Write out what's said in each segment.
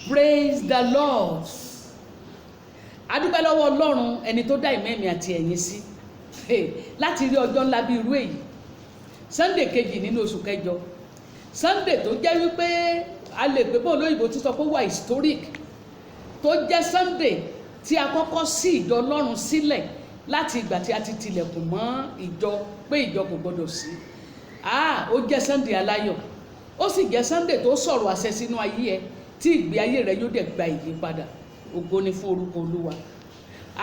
Praise the Lord. Adúpẹ́ lọ́wọ́ Ọlọ́run ẹni tó dá ìmẹ́mi àti ẹ̀yin sí láti rí ọjọ́ ńlá bí irú èyí, Sunday kejì nínú oṣù kẹjọ, Sunday tó jẹ́ wípé a lè pè bó olóyìnbó ti sọ pé wà historic, tó jẹ́ Sunday tí a kọ́kọ́ sí ìjọ Ọlọ́run sílẹ̀ láti ìgbà tí a ti tilẹ̀kùn mọ́ ìjọ pé ìjọ kò gbọdọ̀ sí. Ó jẹ́ Sunday aláyọ̀, ó sì jẹ́ Sunday tó sọ̀rọ̀ àṣẹ sínú ayé ẹ tí ìgbé ayé rẹ yóò dẹ̀ gba ìyípadà. Ògo ni fún orúkọ Olúwa.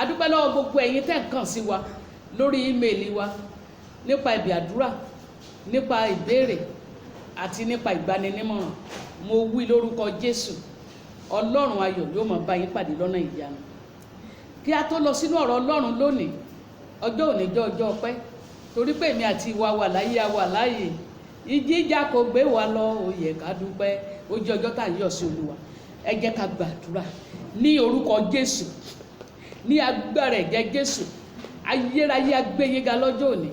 Adúpẹ́ lọ́wọ́ gbogbo ẹ̀yin tẹ́ ń kàn sí wa lórí ímeèlì wa nípa ẹ̀bì àdúrà, nípa ìbéèrè àti nípa ìgbaninímọ̀ràn. Mo wí lórúkọ Jésù, Ọlọ́run ayọ̀ yóò máa bá yín pàdé lọ́nà ìyanu. Kí a tó lọ sínú ọ̀rọ̀ Ọlọ́run lónìí, ọjọ́ òní jẹ́ ọjọ́ ọpẹ́, torí pé èmi àti ìwà wà láyé a wà láàyè. Ìjìjà kò gbé wa lọ, ó yẹ ká dúpẹ́. Ó jẹ́ ọjọ́ tá à ń yọ̀ sí Olúwa. Ẹ jẹ́ ká gbàdúrà ní orúkọ Jésù, ní agbára ẹ̀jẹ̀ Jésù. Ayérayé agbẹ́yìnga lọ́jọ́ òní,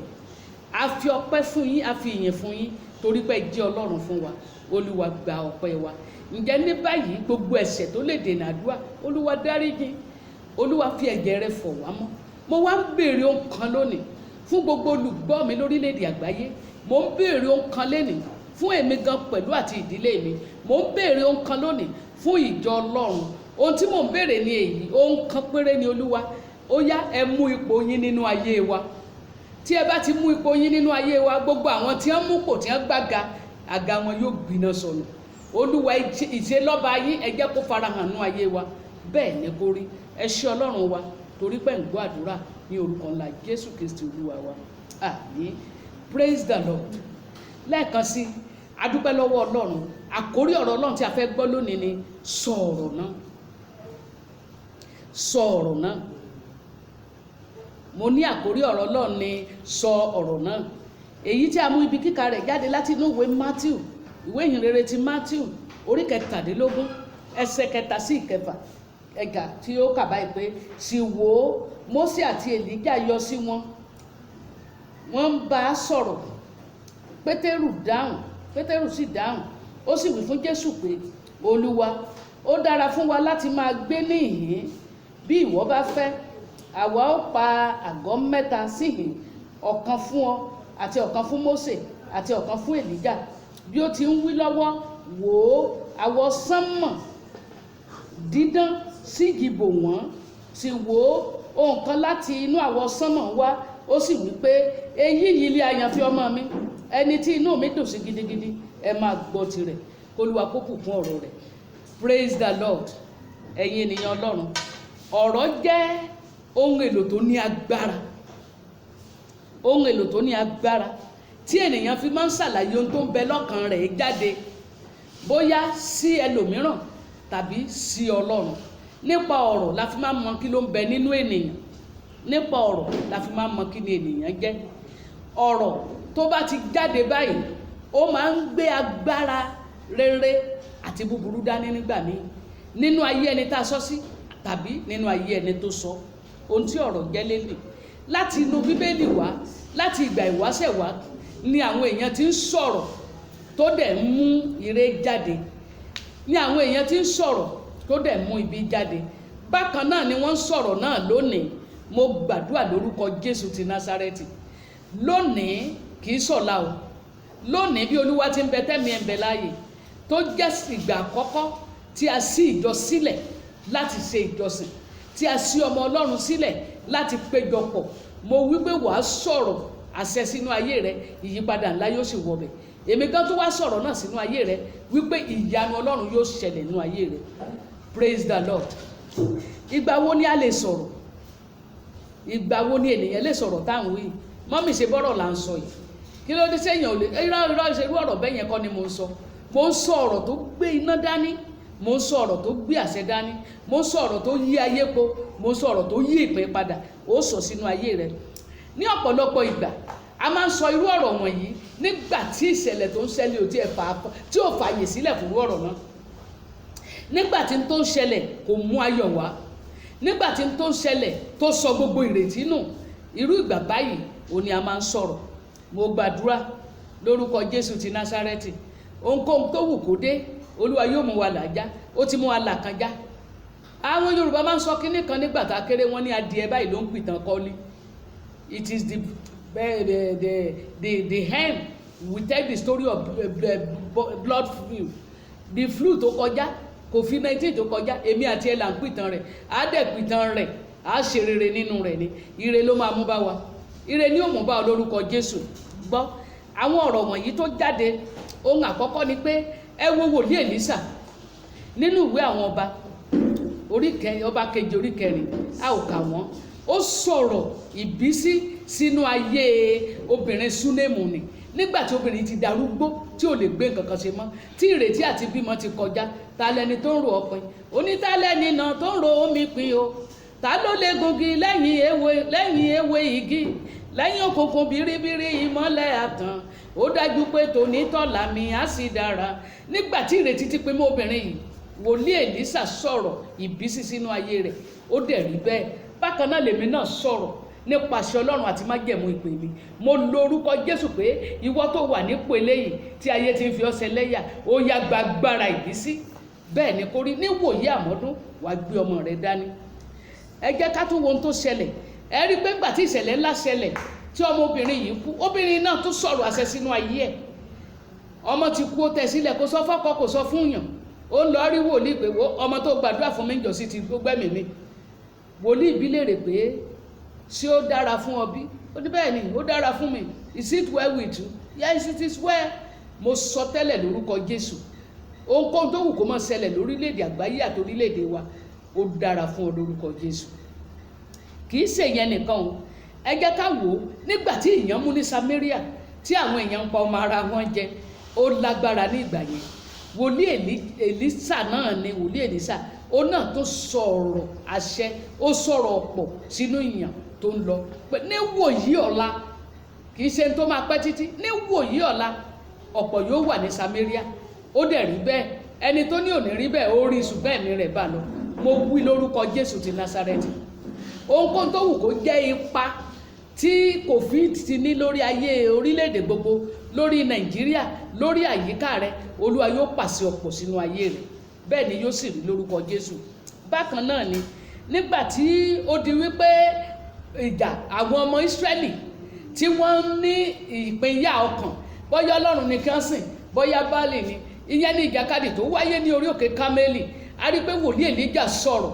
a fi ọpẹ́ fún yín, a fi ìyìn fún yín, torí pé ẹ jẹ́ Ọlọ́run fún wa. Olúwa gba ọpẹ́ wa. Ǹjẹ́ ní báyìí gbogbo ẹ̀ṣẹ̀ tó lè dènà àdúrà, Olúwa dáríjì. Olúwa fi ẹ̀jẹ̀ rẹ̀ fọ̀ wá mọ́. Mo wá ń béèrè ohun kan lónìí fún gbogbo olùgbọ́ mi lórílẹ̀‐èdè àgbáyé. Mo ń béèrè ohun kan lónìí fún èmi gan pẹ̀lú àti ìdílé mi. Mo ń béèrè ohun kan lónìí fún ìjọ Ọlọ́run. Ohun tí mò ń béèrè ni èyí, ohun kan péré ni Olúwa. Ó yá, ẹ mú ipò yín nínú ayé wa. Tí ẹ bá ti mú ipò yín nínú ayé wa, gbogbo àwọn tí wọ́n mú pò tí wọ́n gbága, àga wọn yóò gbiná sọnù. Olúwa, ìṣelọ́ba yín ẹ jẹ́ kó farahàn nínú ayé wa. Bẹ́ẹ̀ ni kó rí. Ẹ ṣé Ọlọ́run wa, torí pé ń gbọ́ àdúrà ní orúkọ ńlá Jésù Kristi Olúwa wa. Àmín. Praise the Lord. Lẹ́ẹ̀kan sí, adúpẹ́ lọ́wọ́ Ọlọ́run. Àkórí ọ̀rọ̀ Ọlọ́run tí a fẹ́ gbọ́ lónìí ni sọ ọ̀rọ̀ náà. Sọ ọ̀rọ̀ náà. Mo ní àkórí ọ̀rọ̀ Ọlọ́run ni sọ ọ̀rọ̀ náà. Èyí tí a mú ibi kíkà rẹ̀ jáde láti inú ìwé Matthew, ìwé ìhìnrere ti Matthew, orí 17, ẹsẹ̀ 1 sí 6. Ẹ̀gà tí ó kà báyìí pé, sì wò ó, Mósè àti Èlíjà yọ sí wọn. Wọ́n ń bá a sọ̀rọ̀. Pétérù sì dáhùn. Ó sì wí fún Jésù pé, Olúwa, ó dára fún wa láti máa gbé níhìn-ín. Bí ìwọ bá fẹ́, àwa ó pa àgọ́ 3 síhìn, ọ̀kan fún ọ àti ọ̀kan fún Mósè àti ọ̀kan fún Èlíjà. Bí ó ti ń wí lọ́wọ́, wò ó, àwọ̀ sánmọ̀ dídán sígi bò wọ́n. Sì wò ó, ohùn kan láti inú àwọ̀ sánmọ̀ wá. Ó sì wí pé, èyí yìí ilé àyànfẹ́ ọmọ mi, ẹni tí inú mi dùn sí gidigidi, ẹ máa gbọ́ tirẹ̀. Olúwa kó bùkún ọ̀rọ̀ rẹ̀. Praise the Lord. Ẹ̀yin ènìyàn Ọlọ́run, ọ̀rọ̀ jẹ́ ohun èlò tó ní agbára. Ohun èlò tó ní agbára tí ènìyàn fi máa ń ṣàlàyé ohun tó ń bẹ lọ́kàn rẹ̀ jáde, bóyá sí ẹlòmíràn tàbí sí Ọlọ́run. Nípa ọ̀rọ̀ la fi máa ń mọ kí ló ń bẹ nínú ènìyàn. Nípa ọ̀rọ̀ la fi máa ń mọ kí ni ènìyàn jẹ́. Ọ̀rọ̀ tó bá ti jáde báyìí, ó máa ń gbé agbára rere àti búburú dání nígbà míì, nínú ayé ẹni tá a sọ sí tàbí nínú ayé ẹni tó sọ. Ohun tí ọ̀rọ̀ jẹ́ lélẹ̀. Láti inú Bíbélì wá, láti ìgbà ìwáṣẹ̀ wá ni àwọn èèyàn ti ń sọ̀rọ̀ tó dẹ̀ ń mú ire jáde. Ni àwọn èèyàn ti ń sọ̀rọ̀ tó dẹ̀ mú ibi jáde. Bákan náà ni wọ́n ń sọ̀rọ̀ náà lónìí. Mo gbàdúrà lórúkọ Jésù ti Násárẹ́tì. Lónìí kì í ṣọ̀la o. Lónìí bí Olúwa ti ń bẹ tẹ́mi ẹ̀ ń bẹ láàyè, tó jẹ́ ìgbà àkọ́kọ́ tí a ṣí ìjọ sílẹ̀ láti ṣe ìjọsìn, tí a ṣí ọmọ Ọlọ́run sílẹ̀ láti péjọpọ̀. Mo wí pé wàá sọ̀rọ̀ àṣẹ sínú ayé rẹ, ìyípadà ńlá yóò sì wọbẹ̀. Èmi gan tó wá sọ̀rọ̀ náà sínú ayé rẹ wípé ìyanu Ọlọ́run yóò ṣẹlẹ̀ nínú ayé rẹ. Praise the Lord. Ìgbà wo ni a lè sọ̀rọ̀? Ìgbà wo ni ènìyàn lè sọ̀rọ̀ táwọn wí? Mọ́mì ṣe bọ́rọ̀ là ń sọ yìí. Kí ló dé sẹ́yìn ò lè irọ́ ìṣerú ọ̀rọ̀ bẹ́ẹ̀ yẹn kọ́ ni mo ń sọ. Mo ń sọ ọ̀rọ̀ tó gbé iná dání. Mo ń sọ ọ̀rọ̀ tó gbé àṣẹ dání. Mo ń sọ ọ̀rọ̀ tó yí ayé po. Mo ń sọ ọ̀rọ̀ tó yí ìpín padà. Ó sọ sínú ayé rẹ. Ní ọ̀pọ̀lọpọ̀ ìgbà, a máa ń sọ irú ọ̀rọ̀ wọ̀nyí nígbà tí ìṣẹ̀lẹ̀ tó ń ṣẹlẹ̀ tí ò fààyè sílẹ̀ fún irú ọ̀rọ̀ náà. Nígbà tí tó ń ṣẹlẹ̀ kò mú ayọ̀ wá. Nígbà tí tó ń ṣẹlẹ̀ tó sọ gbogbo ìrètí nù. Irú ìgbà báyìí òní a máa ń sọ̀rọ̀. Mo gbàdúrà lórúkọ Jésù ti Násárẹ́tì. Ohunkóhun tó wù kó dé Olúwa yóò mú wa làjá, ó ti mú wa là kan já. Àwọn Yorùbá máa ń sọ kínní kan nígbà tá a kéré, wọ́n ní adìẹ báyìí ló ń pìtàn kọ́lé. It is the hen will tell the story of blood flu, the flu tó kọjá, COVID-19 tó kọjá, èmi àti ẹ̀ là ń pìtàn rẹ̀, á dẹ̀ pìtàn rẹ̀, á ṣe rere nínú rẹ̀ ni, ire ló máa mú bá wa, ire ni ó mú bá wa lórúkọ Jésù. Gbọ́ àwọn ọ̀rọ̀ wọ̀nyí tó jáde, ohun àkọ́kọ́ ni pé ẹ wo wòlíì Èlísà nínú ìwé àwọn ọba ọba kejì orí kẹrin, a ò kà wọ́n. Ó sọ̀rọ̀ ìbísí sínú ayé obìnrin Súnémù ni, nígbà tí obìnrin ti darúgbó tí ò lè gbé nǹkan kan ṣe mọ́, tí ìrètí àti bímọ ti kọjá. Ta lẹni tó ń ro ọpin? Onítàlẹ́ni náà tó ń ro omi pin o. Ta ló lè gungi lẹ́yìn ewé igi, lẹ́yìn òkùnkùn biribiri ìmọ́lẹ̀ àtàn. Ó dájú pé tònítọ̀là mi á sì dára. Nígbà tí ìrètí ti pin mọ́ obìnrin yìí, wòlíì Èlísà sọ̀rọ̀ ìbísí sínú ayé rẹ̀, ó dẹ̀ rí bẹ́ẹ̀. Bákan náà lèmi náà sọ̀rọ̀ nípasẹ̀ Ọlọ́run àti májẹ̀mú ìpè mi. Mo lo orúkọ Jésù pé ìwọ tó wà nípò eléyìí tí ayé ti ń fi ọ́ ṣẹlẹ́yà, ó yá gba agbára ìbísí. Bẹ́ẹ̀ ni kó rí, níwòyí àmọ́dún wàá gbé ọmọ rẹ dání. Ẹ jẹ́ ká tún wo ohun tó ṣẹlẹ̀. Ẹ rí pé nígbà tí ìṣẹ̀lẹ̀ ńlá ṣẹlẹ̀ tí ọmọbìnrin yìí kú, obìnrin náà tún sọ̀rọ̀ àṣẹ sínú ayé ẹ̀. Ọmọ ti kú, ó tẹ̀ sílẹ̀, kò sọ fọ́kọ, kò sọ fún yàn. Ó ń lọ rí wòlíì pé ọmọ tó gbàdúrà fún mi ìjọsí ti gbẹ́mìí mi. Wòlíì bi léèrè pé ṣé ó dára fún ọ bí? Ó ní bẹ́ẹ̀ ni, ó dára fún mi. Is it well with you? Yes, it is well. Mo sọ tẹ́lẹ̀ lórúkọ Jésù, ohunkóhun tó wù kó máa ṣẹlẹ̀ lórílẹ̀‐èdè àgbáyé àti orílẹ̀‐èdè wa, ó dára fún ọ lórúkọ Jésù. Kì í ṣe ìyẹn nìkan o. Ẹ jẹ́ ká wò ó, nígbà tí èèyàn mú ní Samaria tí àwọn èèyàn ń pa ọmọ ara wọn jẹ, ó lágbára ní ìgbà yẹn. Wòlíì Èlísà náà ni wòlíì Èlísà, ó náà tó sọ̀rọ̀ àṣẹ, ó sọ̀rọ̀ ọ̀pọ̀ sínú ìyàn tó ń lọ pé níwòyí ọ̀la, kì í ṣe tó máa pẹ́ títí, níwòyí ọ̀la ọ̀pọ̀ yóò wà ní Samaria. Ó dẹ̀ rí bẹ́ẹ̀. Ẹni tó ní òní rí bẹ́ẹ̀, ó rí ṣùgbọ́n ẹ̀mí rẹ̀ bá lọ. Mo wí lórúkọ Jésù ti Násárẹ́tì, ohunkóhun tó wù kó jẹ́ ipa tí COVID ti ní lórí ayé orílẹ̀-èdè gbogbo, lórí Nàìjíríà, lórí àyíká rẹ, Olúwa yóò pàṣẹ ọ̀pọ̀ sínú ayé rẹ. Bẹ́ẹ̀ ni yóò sì rí lórúkọ Jésù. Bákan náà ni nígbà tí ó di wípé ìjà àwọn ọmọ Ísírẹ́lì tí wọ́n ní ìpínyà ọkàn, bóyá Ọlọ́run ni kí wọ́n sìn, bóyá Báálì ni, ìyẹn ní ìjàkadì tó wáyé ní orí òkè Kámélì. A rí pé wòlíì Èlíjà sọ̀rọ̀,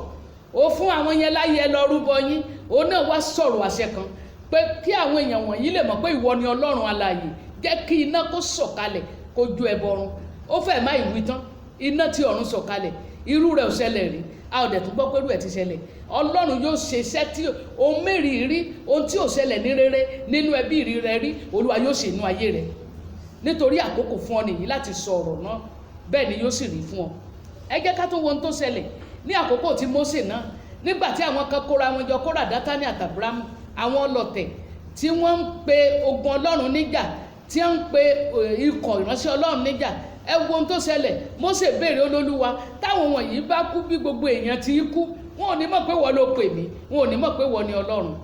ó fún àwọn yẹn láyé lọ rúbọ yín. Òun náà wá sọ̀rọ̀ àṣẹ kan pé kí àwọn èèyàn wọ̀nyí lè mọ̀ pé ìwọ ni Ọlọ́run alààyè, jẹ́ kí iná kó sọ̀kalẹ̀ kó jó ẹbọ run. Ó fẹ́ má ìwí tán, iná tí ọ̀run sọ̀kalẹ̀, irú rẹ̀ ò ṣẹlẹ̀ rí, a ò dẹ̀ tún gbọ́ pé irú ẹ̀ ti ṣẹlẹ̀. Ọlọ́run yóò ṣe iṣẹ́ tí ohun mérìírí, ohun tí ò ṣẹlẹ̀ ní rere nínú ẹbí rẹ rí, Olúwa yóò ṣe inú ayé rẹ. Nítorí àkókò fún ọ nìyí láti sọ ọ̀rọ̀ náà, bẹ́ẹ̀ ni yóò sì rí fún ọ. Ẹ jẹ́ ká tó wo ohun tó ṣẹlẹ̀ ní àkókò tí Mósè náà, nígbà tí àwọn kan kóra wọn jọ, Kórà, Dátánì àtàbírámù, àwọn ọlọ̀tẹ̀ tí wọ́n ń pe ogun Ọlọ́run níjà, tí wọ́n ń pe ikọ̀ ìránṣẹ́ Ọlọ́run níjà. Ẹ wo ohun tó ṣẹlẹ̀. Mósè béèrè Olólùwà, táwọn wọ̀nyí bá kú bí gbogbo èèyàn ti kú, wọn ò ní mọ̀ pé wọ́n ló pè mí, wọn ò ní mọ̀ pé wọ́n ni Ọlọ́run.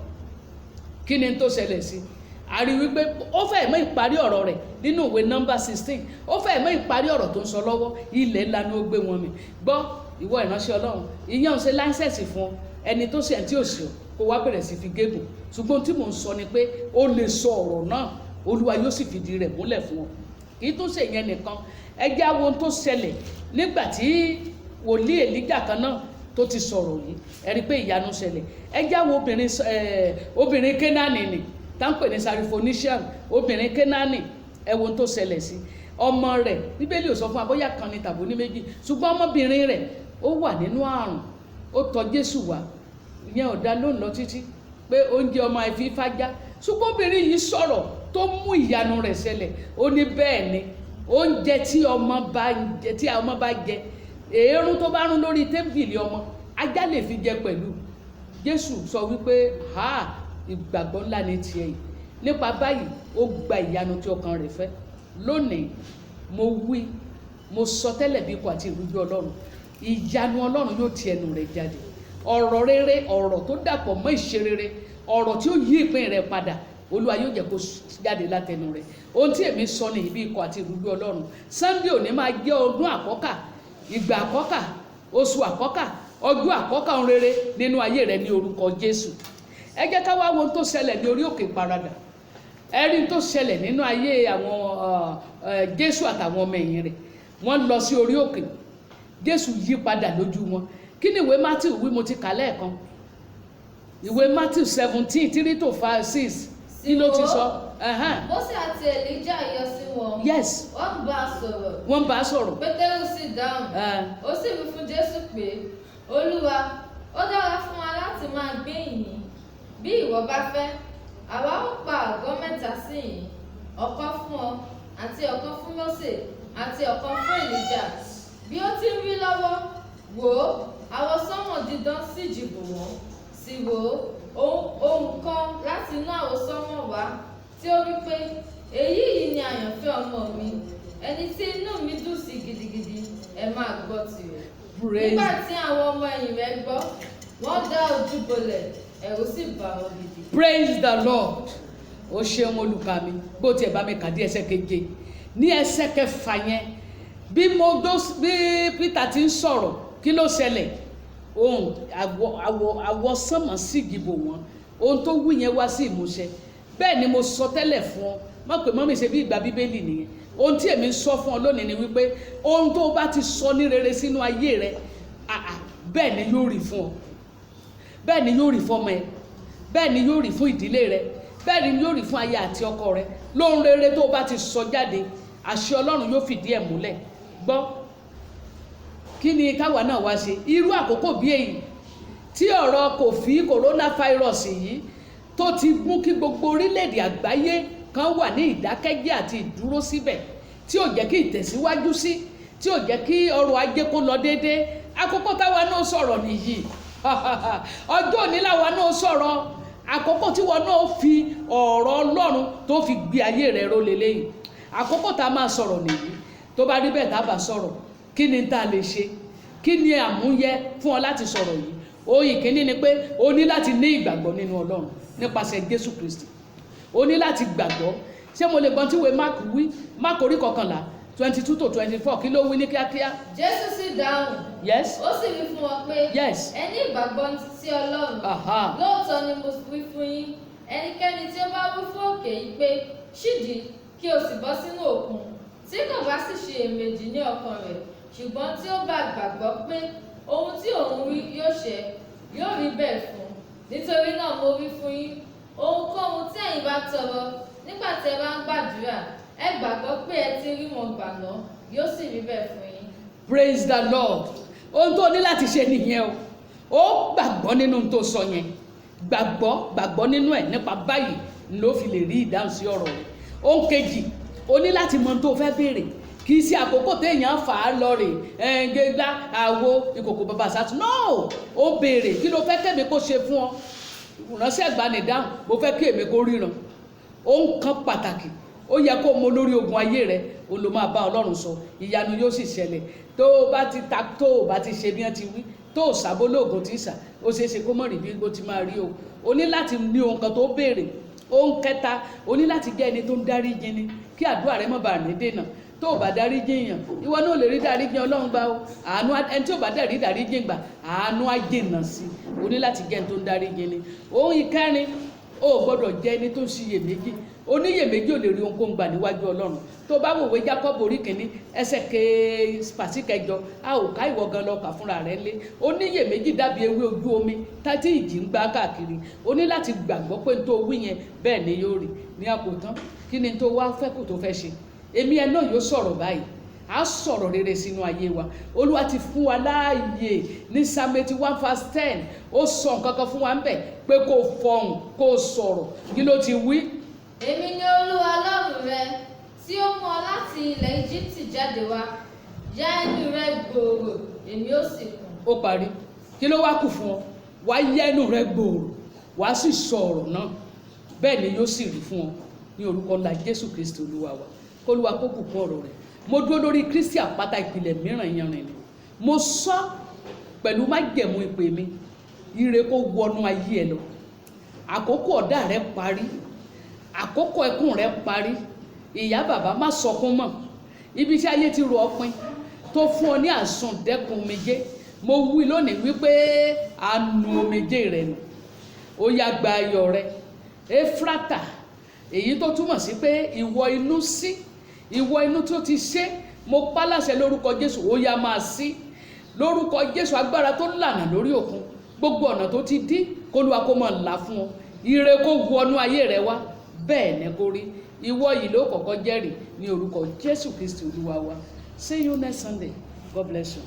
Kí ni tó ṣẹlẹ̀ sí? A rí wípé ó fẹ́ mọ́ ìparí ọ̀rọ̀ rẹ̀ nínú ìwé nọ́mbà 16. Ó fẹ́ mọ́ ìparí ọ̀rọ̀ tó ń sọ lọ́wọ́, ilẹ̀ ńlá ni ó gbé wọn mì. Gbọ́ ìwọ ìránṣẹ́ Ọlọ́run, ìyẹn ò ṣe láńsẹ̀sì fún ọ. Ẹni tó ṣe tí ò sí ọ kó wá bẹ̀rẹ̀ sí fi gégùn. Ṣùgbọ́n tí mò ń sọ ni pé ó lè sọ ọ̀rọ̀ náà, Olúwa yóò sì fìdí rẹ̀ múlẹ̀ fún ọ. Kì í tún ṣe ìyẹn nìkan. Ẹ jẹ́ àwọn ohun tó ṣẹlẹ̀ nígbà tí wòlíì Èlíjà kan náà tó ti sọ̀rọ̀ yìí. Ẹ rí pé ìyanu ṣẹlẹ̀. Ẹ jẹ́ àwọn obìnrin Kénáánì ni tá ń pè ní Sarifóníṣíà, obìnrin Kénáánì. Ẹ wo ohun tó ṣẹlẹ̀ sí ọmọ rẹ̀. Bíbélì ò sọ fún wa bóyá kan ni tàbí ní méjì, ṣùgbọ́n ọmọbìnrin rẹ̀ ó wà nínú àrùn. Ó tọ̀ Jésù wá, ìyẹn ò dá lóhùn lọ títí pé oúnjẹ ọmọ àìfi fájá. Ṣùgbọ́n obìnrin yìí sọ̀rọ̀ tó mú ìyanu rẹ̀ ṣẹlẹ̀. Ó ní bẹ́ẹ̀ ni, oúnjẹ tí ọmọ bá jẹ, èérún tó bá rún lórí tébìlì ọmọ, ajá lè fi jẹ pẹ̀lú. Jésù sọ wípé ìgbàgbọ́ ńlá ni tiẹ̀ yìí. Nípa báyìí ó gba ìyanu tí ọkàn rẹ̀ fẹ́. Lónìí mo sọ tẹ́lẹ̀ bí ikọ̀ àti ìrújú Ọlọ́run, ìyanu Ọlọ́run yóò ti ẹnu rẹ̀ jáde. Ọ̀rọ̀ rere, ọ̀rọ̀ tó dàpọ̀ mọ́ ìṣe rere, ọ̀rọ̀ tí ó yí ìpín rẹ̀ padà, Olúwa yóò jẹ́ kó jáde látẹnu rẹ̀. Ohun tí èmi sọ ní ibi ikọ̀ àti ìrúgbìn Ọlọ́run, Sunday òní máa jẹ́ ọdún àkọ́kà, ìgbà àkọ́kà, oṣù àkọ́kà, ọjọ́ àkọ́kà ohun rere nínú ayé rẹ ní orúkọ Jésù. Ẹ jẹ́ ká wá wo ohun tó ṣẹlẹ̀ ní orí òkè ìparadà. Ẹ rí ohun tó ṣẹlẹ̀ nínú ayé àwọn Jésù àtàwọn ọmọ ẹ̀yìn rẹ̀. Wọ́n lọ sí orí òkè, Jésù yí padà lójú wọn. Kí ni ìwé Matthew wí? Mo ti kà lẹ́ẹ̀kan. Ìwé Matthew 17:3-6 kí ló ti sọ? Mósè àti Èlíjà yọ sí wọn. Yes. Wọ́n bá a sọ̀rọ̀. Wọ́n bá a sọ̀rọ̀. Pétérù sì dáhùn. Ó sì wí fún Jésù pé, Olúwa, ó dára fún wa láti máa gbé ìyìn. Bí ìwọ bá fẹ́, àwa ó pa àgọ́ mẹ́ta sí ìyìn, ọ̀kan fún ọ, àti ọ̀kan fún Mósè, àti ọ̀kan fún Èlíjà. Bí ó ti ń wí lọ́wọ́, wò ó, àwọsánmọ̀ dídán sì jì bò wọ́n. Sì wò ó, ohùn kan láti inú àwọsánmọ̀ wá, tí ó wí pé, èyí yìí ni àyànfẹ́ ọmọ mi, ẹni tí inú mi dùn sí gidigidi, ẹ máa gbọ́ tirẹ̀. Nígbà tí àwọn ọmọ ẹ̀yìn rẹ̀ gbọ́, wọ́n dá ojú bolẹ̀, ẹ̀rù sì bà wọ́n gidi. Praise the Lord. Ó ṣeun olùkà mi, bó tiẹ̀ bá mi kà dé ẹsẹ̀ keje. Ní ẹsẹ̀ kẹfà yẹn, bí Peter ti ń sọ̀rọ̀, kí ló ṣẹlẹ̀? Ohun àwọsánmọ̀ sì gìbò wọn. Ohun tó wí yẹn wá sí ìmúṣẹ. Bẹ́ẹ̀ ni mo sọ tẹ́lẹ̀ fún ọ, má pè mọ́mí ṣe bí ìgbà Bíbélì nìyẹn. Ohun tí èmi ń sọ fún ọ lónìí ni wípé ohun tó bá ti sọ ní rere sínú ayé rẹ, bẹ́ẹ̀ ni yóò rí fún ọ, bẹ́ẹ̀ ni yóò rí fún ọmọ ẹ, bẹ́ẹ̀ ni yóò rí fún ìdílé rẹ, bẹ́ẹ̀ ni yóò rí fún aya àti ọkọ rẹ. Lóhun rere tó bá ti sọ jáde, àṣẹ Ọlọ́run yóò fìdí ẹ̀ múlẹ̀. Gbọ́, kí ni káwa náà wá ṣe irú àkókò bí èyí tí ọ̀rọ̀ coronavirus yìí tó ti mú kí gbogbo orílẹ̀-èdè àgbáyé kan wà ní ìdákẹ́jẹ́ àti ìdúró síbẹ̀, tí ò jẹ́ kí ìtẹ̀síwájú sí, tí ò jẹ́ kí ọrọ̀ ajé kó lọ déédéé. Àkókò táwa náà sọ̀rọ̀ nìyí. Ọjọ́ òní làwa náà sọ̀rọ̀. Àkókò tí wọn náà fi ọ̀rọ̀ Ọlọ́run tó fi gbé ayé rẹ̀ ró lélẹ́yìí. Àkókò tá a máa sọ̀rọ̀ nìyí. Tó bá rí bẹ́ẹ̀ tá a bá sọ̀rọ̀, kí ni tá a lè ṣe? Kí ni àmúyẹ fún ọ láti sọ̀rọ̀ yìí? Ohun ìkíní ni pé o ní láti ní ìgbàgbọ́ nínú Ọlọ́run nípasẹ̀ Jésù Kristi. O ní láti gbàgbọ́. Ṣé mo lè gbọ́n tí ìwé Mark wí? Mark orí 11:22-24 kí ló wí ní kíákíá? Jésù sì dáhùn. Yes. Ó sì wí fún wọn pé, Yes. ẹ ní ìgbàgbọ́ sí Ọlọ́run. Lóòótọ́ ni mo wí fún yín, ẹnikẹ́ni tí ó bá wí fún òkè yìí pé, ṣídìí kí o sì bọ́ sínú òkun, tí kò bá sì ṣe èméjì ní ọkàn rẹ̀, ṣùgbọ́n tí ó bá gbàgbọ́ pé ohun tí òun wí yóò ṣẹ, yóò rí bẹ́ẹ̀ fún un. Nítorí náà mo wí fún yín, ohunkóhun tí ẹ̀yin bá tọrọ nígbà tí ẹ bá ń gbàdúrà, ẹ gbàgbọ́ pé ẹ ti rí wọn gbà náà, yóò sì rí bẹ́ẹ̀ fún yín. Praise the Lord. Ohun tó ní láti ṣe nìyẹn o. Ó gbàgbọ́ nínú ohun tó sọ yẹn. Gbàgbọ́ nínú ẹ̀, nípa báyìí ló fi lè rí ìdáhùn sí ọ̀rọ̀ rẹ̀. Ohun kejì, o ní láti mọ ohun tó fẹ́ béèrè. Kì í ṣe àkókò téèyàn fà á lọ rè gbégbá àwo ìkòkò bàbá sátú. No, ó béèrè kí ló fẹ́ kẹ́mi kó ṣe fún ọ. Ìránṣẹ́ ìgbani dáhùn, mo fẹ́ kí èmi kó ríran. Ohun kan pàtàkì, ó yẹ kó mọ lórí ogun ayé rẹ, o ló máa bá Ọlọ́run sọ, ìyanu yóò sì ṣẹlẹ̀. Tó o bá ti ṣe bí wọ́n ti wí, tó o sábó lóògùn tí ì sà, ó ṣeé ṣe kó mọ̀ rí bí ó ti máa rí o. O ní láti ní ohun kan tó béèrè. Ohun kẹta, o ní láti jẹ́ ẹni tó ń dáríjì ni, kí àdúrà rẹ má bàa ní dènà. Tó o bá dáríjì èèyàn, ìwọ náà lè rí dáríjì Ọlọ́run gbà o. Ẹni tí ò bá dẹ̀ rí dáríjì gbà, àánú á jìnnà sí. O ní láti jẹ́ ẹni tó ń dáríjì ni. Ohun ìkẹrin, o gbọ́dọ̀ jẹ́ ẹni tó ń ṣiyèméjì. Oníyèméjì ò lè rí ohunkóhun gbà níwájú Ọlọ́run. Tó bá wòwe Jákọ́bù orí kìíní ẹsẹ̀ kẹjọ, a ò ká ìwọ gan lọ kà fúnra rẹ̀ lé. Oníyèméjì dàbí ewé ojú omi tí ìjì ń gbá káàkiri. O ní láti gbàgbọ́ pé n tó wí yẹn bẹ́ẹ̀ ni yóò rí. Ní àkótán, kí ni tó wá fẹ́ kù tó fẹ́ ṣe? Èmi ẹ náà yóò sọ̀rọ̀ báyìí. A sọ̀rọ̀ rere sínú ayé wa. Olúwa ti fún wa láàyè ní Psalm 81:10. Ó sọ nǹkan kan fún wa ń bẹ̀ pé kó fọhùn, kó sọ̀rọ̀. Kí ló ti wí? Èmi ni Olúwa Ọlọ́run rẹ, tí ó mú ọ láti ilẹ̀ Íjíbítì jáde wá. Ya ẹnu rẹ gbòòrò, èmi ó sì kún. Ó parí. Kí ló wá kù fún ọ? Wàá yẹ ẹnu rẹ gbòòrò, wàá sì sọ ọ̀rọ̀ náà. Bẹ́ẹ̀ ni yóò sì rí fún ọ ní orúkọ ńlá Jésù Kristi Olúwa wa. Kólúwa kó bùkún ọ̀rọ̀ rẹ̀. Mo dúró lórí Kristi àpáta ìpìlẹ̀ mìíràn yanrìn ni. Mo sọ pẹ̀lú májẹ̀mú ìpè mi, ire kó wọnú ayé ẹ lọ. Àkókò ọ̀dá rẹ parí. àkókò ẹkún rẹ parí. Ìyá bàbá má sọkún mọ́. Ibi tí ayé ti rò ọ́ pin tó fún ọ ní àsundẹ̀kùn omijé, mo wí lónìí wípé a nu omijé rẹ nù. Ó yá gba ayọ̀ rẹ. Éfrátà, èyí tó túmọ̀ sí pé ìwọ inú sí, ìwọ inú tó ti ṣe, mo pa láṣẹ lórúkọ Jésù, ó yá máa sí. Lórúkọ Jésù, agbára tó lànà lórí òkun, gbogbo ọ̀nà tó ti dí, k'Olúwa kó máa là fún ọ. Ire kó wọnú ayé rẹ wá. Bẹ́ẹ̀ ni kó rí. Ìwọ yìí ló kọ́kọ́ jẹ́rìí ní orúkọ Jésù Kristi Olúwa wa. See you next Sunday. God bless you.